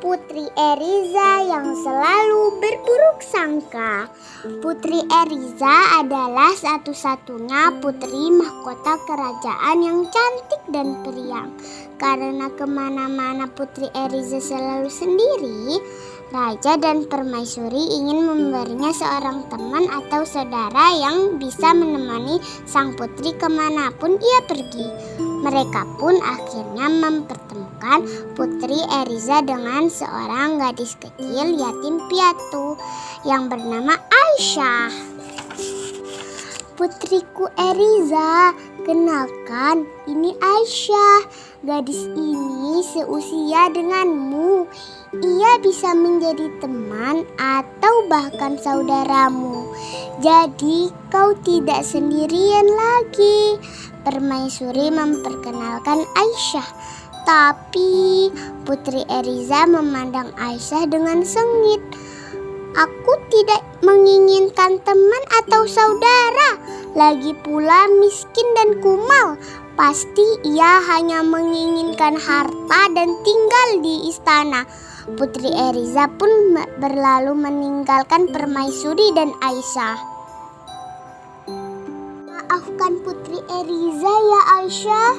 Putri Eriza yang selalu berburuk sangka. Putri Eriza adalah satu-satunya putri mahkota kerajaan yang cantik dan periang. Karena kemana-mana Putri Eriza selalu sendiri, Raja dan Permaisuri ingin memberinya seorang teman atau saudara yang bisa menemani sang putri kemanapun ia pergi. Mereka pun akhirnya mempertemukan Putri Eriza dengan seorang gadis kecil yatim piatu yang bernama Aisyah. Putriku Eriza, kenalkan, ini Aisyah. Gadis ini seusia denganmu. Ia bisa menjadi teman atau bahkan saudaramu. Jadi kau tidak sendirian lagi. Permaisuri memperkenalkan Aisyah. Tapi Putri Eriza memandang Aisyah dengan sengit. Aku tidak menginginkan teman atau saudara. Lagi pula miskin dan kumal. Pasti ia hanya menginginkan harta dan tinggal di istana. Putri Eriza pun berlalu meninggalkan Permaisuri dan Aisyah. Maafkan Putri Eriza ya Aisyah,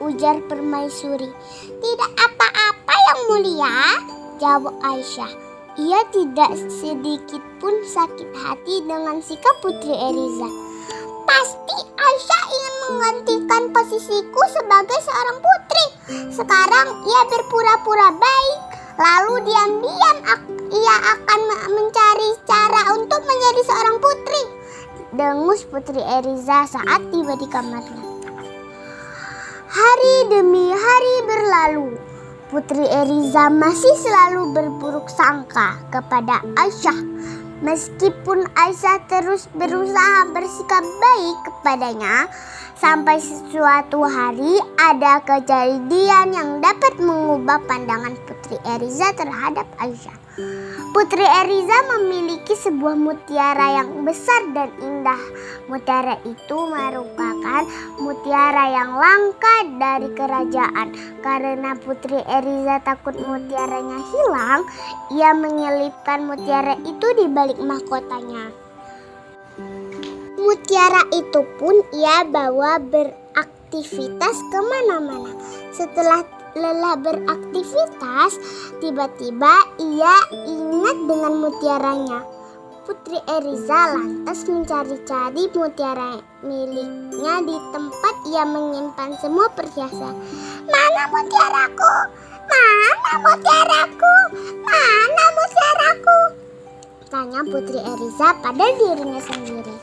ujar Permaisuri. Tidak apa-apa yang mulia, jawab Aisyah. Ia tidak sedikit pun sakit hati dengan sikap Putri Eriza. Pasti Aisyah ingin menggantikan posisiku sebagai seorang putri. Sekarang ia berpura-pura baik, lalu diam-diam ia akan mencari cara untuk menjadi seorang putri, dengus Putri Eriza saat tiba di kamarnya. Hari demi hari berlalu. Putri Eriza masih selalu berburuk sangka kepada Aisyah. Meskipun Aisyah terus berusaha bersikap baik kepadanya, sampai suatu hari ada kejadian yang dapat mengubah pandangan Putri Eriza terhadap Aisyah. Putri Eriza memiliki sebuah mutiara yang besar dan indah. Mutiara itu merupakan mutiara yang langka dari kerajaan. Karena Putri Eriza takut mutiaranya hilang, ia menyelipkan mutiara itu di balik mahkotanya. Mutiara itu pun ia bawa beraktivitas kemana-mana. Setelah lelah beraktivitas, tiba-tiba ia ingat dengan mutiaranya. Putri Eriza lantas mencari-cari mutiara miliknya di tempat ia menyimpan semua perhiasan. Mana mutiaraku? Mana mutiaraku? Mana mutiaraku? Tanya Putri Eriza pada dirinya sendiri.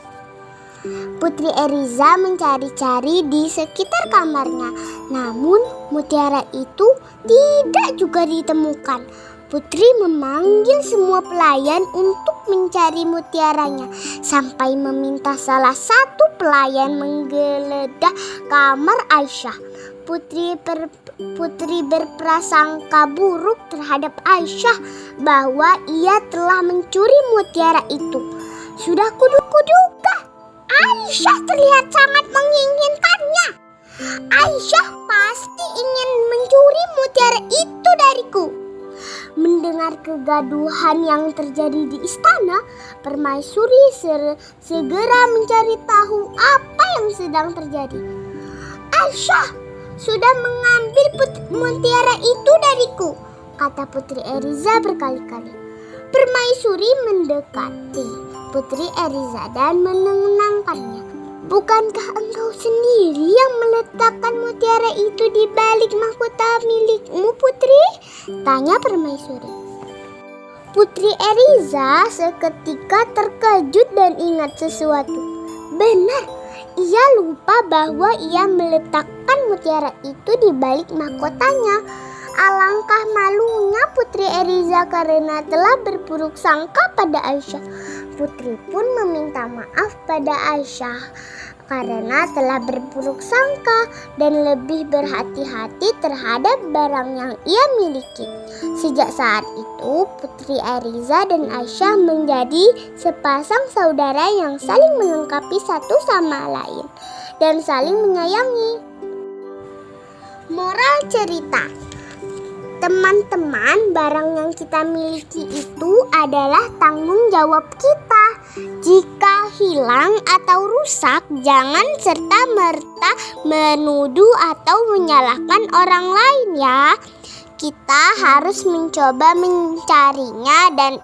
Putri Eriza mencari-cari di sekitar kamarnya, namun mutiara itu tidak juga ditemukan. Putri memanggil semua pelayan untuk mencari mutiaranya, sampai meminta salah satu pelayan menggeledah kamar Aisyah. Putri berprasangka buruk terhadap Aisyah bahwa ia telah mencuri mutiara itu. Sudah kuduga. Aisyah terlihat sangat menginginkannya. Aisyah pasti ingin mencuri mutiara itu dariku. Mendengar kegaduhan yang terjadi di istana, Permaisuri segera mencari tahu apa yang sedang terjadi. Aisyah sudah mengambil mutiara itu dariku, kata Putri Eriza berkali-kali. Permaisuri mendekati Putri Eriza dan menenangkannya. Bukankah engkau sendiri yang meletakkan mutiara itu di balik mahkota milikmu, Putri? Tanya Permaisuri. Putri Eriza seketika terkejut dan ingat sesuatu. Benar, ia lupa bahwa ia meletakkan mutiara itu di balik mahkotanya. Alangkah malunya Putri Eriza karena telah berburuk sangka pada Aisyah. Putri pun meminta maaf pada Aisyah karena telah berburuk sangka dan lebih berhati-hati terhadap barang yang ia miliki. Sejak saat itu, Putri Eriza dan Aisyah menjadi sepasang saudara yang saling melengkapi satu sama lain dan saling menyayangi. Moral cerita: Teman-teman, barang yang kita miliki itu adalah tanggung jawab kita. Jika hilang atau rusak, jangan serta-merta menuduh atau menyalahkan orang lain ya. Kita harus mencoba mencarinya dan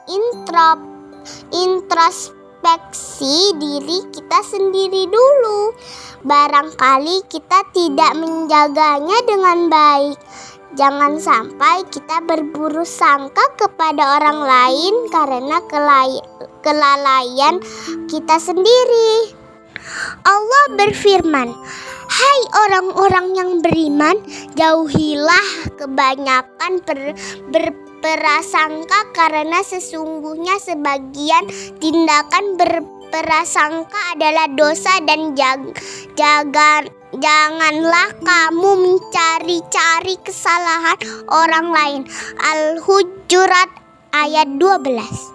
introspeksi diri kita sendiri dulu. Barangkali kita tidak menjaganya dengan baik. Jangan sampai kita berburuk sangka kepada orang lain karena kelalaian kita sendiri. Allah berfirman, "Hai orang-orang yang beriman, jauhilah kebanyakan berprasangka karena sesungguhnya sebagian tindakan berprasangka adalah dosa dan janganlah kamu mencari-cari kesalahan orang lain." Al-Hujurat ayat 12.